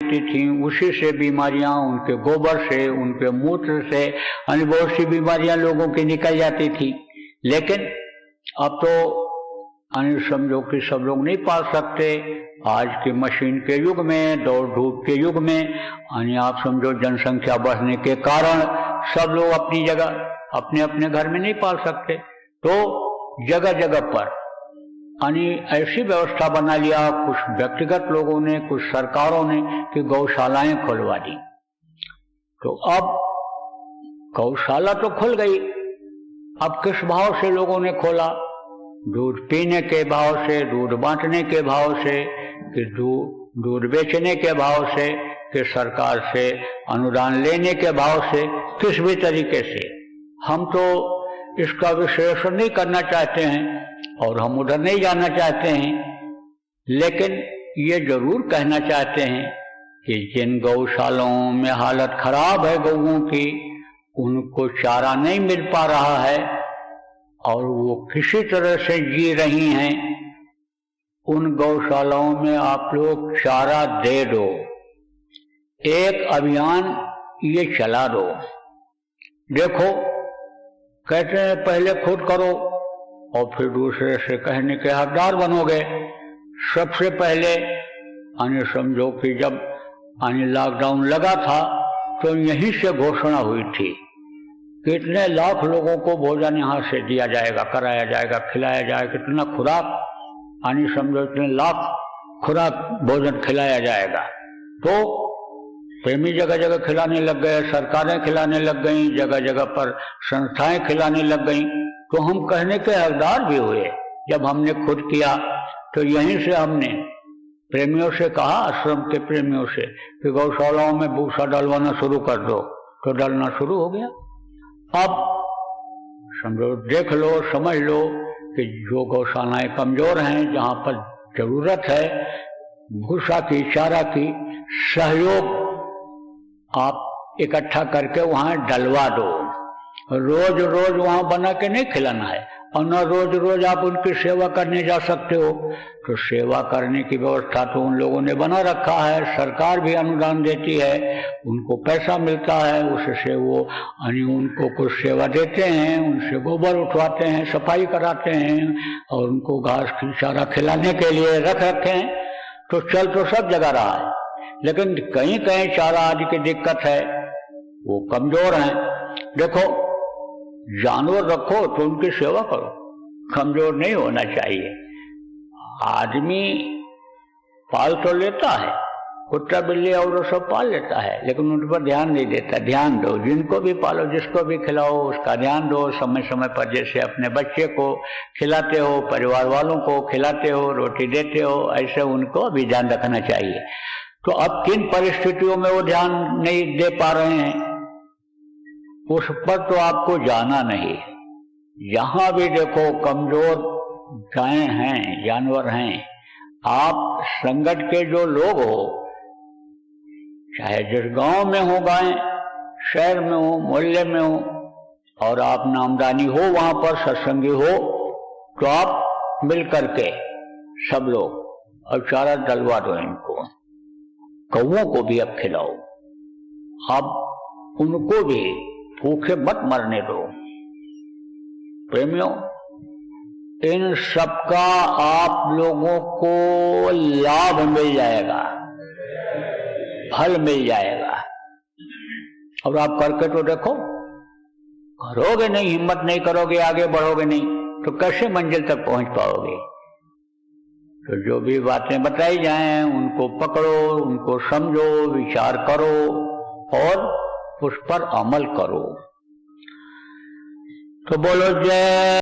मिलती थी, उसी से बीमारियां, उनके गोबर से, उनके मूत्र से यानी बहुत सी बीमारियां लोगों की निकल जाती थी। लेकिन अब तो यानी समझो कि सब लोग नहीं पाल सकते। आज के मशीन के युग में, दौड़ धूप के युग में, यानी आप समझो जनसंख्या बढ़ने के कारण सब लोग अपनी जगह अपने अपने घर में नहीं पाल सकते, तो जगह जगह पर यानी ऐसी व्यवस्था बना लिया कुछ व्यक्तिगत लोगों ने, कुछ सरकारों ने कि गौशालाएं खुलवा दी। तो अब गौशाला तो खुल गई, अब किस भाव से लोगों ने खोला? दूध पीने के भाव से, दूध बांटने के भाव से, कि दूध बेचने के भाव से, कि सरकार से अनुदान लेने के भाव से, किस भी तरीके से। हम तो इसका विश्लेषण नहीं करना चाहते हैं और हम उधर नहीं जाना चाहते हैं, लेकिन ये जरूर कहना चाहते हैं कि जिन गौशालाओं में हालत खराब है गौओं की, उनको चारा नहीं मिल पा रहा है और वो किसी तरह से जी रही हैं, उन गौशालाओं में आप लोग चारा दे दो। एक अभियान ये चला दो। देखो, कहते हैं पहले खुद करो और फिर दूसरे से कहने के हकदार बनोगे। सबसे पहले यानी समझो कि जब यानी लॉकडाउन लगा था तो यहीं से घोषणा हुई थी कि इतने लाख लोगों को भोजन यहाँ से दिया जाएगा, कराया जाएगा, खिलाया जाएगा, कितना खुराक यानी समझो इतने लाख खुराक भोजन खिलाया जाएगा। तो प्रेमी जगह जगह खिलाने लग गए, सरकारें खिलाने लग गईं, जगह जगह पर संस्थाएं खिलाने लग गईं। तो हम कहने के हकदार भी हुए। जब हमने खुद किया तो यहीं से हमने प्रेमियों से कहा, आश्रम के प्रेमियों से, कि गौशालाओं में भूसा डलवाना शुरू कर दो, तो डलना शुरू हो गया। अब समझो, देख लो, समझ लो कि जो गौशालाएं कमजोर हैं, जहां पर जरूरत है भूसा की, चारा की, सहयोग आप इकट्ठा करके वहां डलवा दो। रोज रोज वहां बना के नहीं खिलाना है, और न रोज रोज आप उनकी सेवा करने जा सकते हो। तो सेवा करने की व्यवस्था तो उन लोगों ने बना रखा है, सरकार भी अनुदान देती है, उनको पैसा मिलता है, उससे वो यानी उनको कुछ सेवा देते हैं, उनसे गोबर उठवाते हैं, सफाई कराते हैं और उनको घास की चारा खिलाने के लिए रख रखे हैं। तो चल तो सब जगह रहा है, लेकिन कहीं कहीं चारा आदि की दिक्कत है, वो कमजोर हैं। देखो, जानवर रखो तो उनकी सेवा करो, कमजोर नहीं होना चाहिए। आदमी पाल तो लेता है, कुत्ता बिल्ली और सब पाल लेता है, लेकिन उन पर ध्यान नहीं देता। ध्यान दो, जिनको भी पालो, जिसको भी खिलाओ, उसका ध्यान दो समय समय पर। जैसे अपने बच्चे को खिलाते हो, परिवार वालों को खिलाते हो, रोटी देते हो, ऐसे उनको भी ध्यान रखना चाहिए। तो अब किन परिस्थितियों में वो ध्यान नहीं दे पा रहे हैं, उस पर तो आपको जाना नहीं। जहां भी देखो कमजोर गायें हैं, जानवर हैं, आप संगत के जो लोग हो, चाहे जिस गांव में हो गायें, शहर में हो, मोहल्ले में हो, और आप नामदानी हो, वहां पर सत्संगी हो, तो आप मिल करके सब लोग और चारा डलवा दो इनको। कौओं को भी अब खिलाओ, अब उनको भी भूखे मत मरने दो। प्रेमियों, इन सबका आप लोगों को लाभ मिल जाएगा, फल मिल जाएगा। और आप करके तो देखो, करोगे नहीं, हिम्मत नहीं करोगे, आगे बढ़ोगे नहीं, तो कैसे मंजिल तक पहुंच पाओगे? तो जो भी बातें बताई जाएं उनको पकड़ो, उनको समझो, विचार करो और उस पर अमल करो। तो बोलो जय।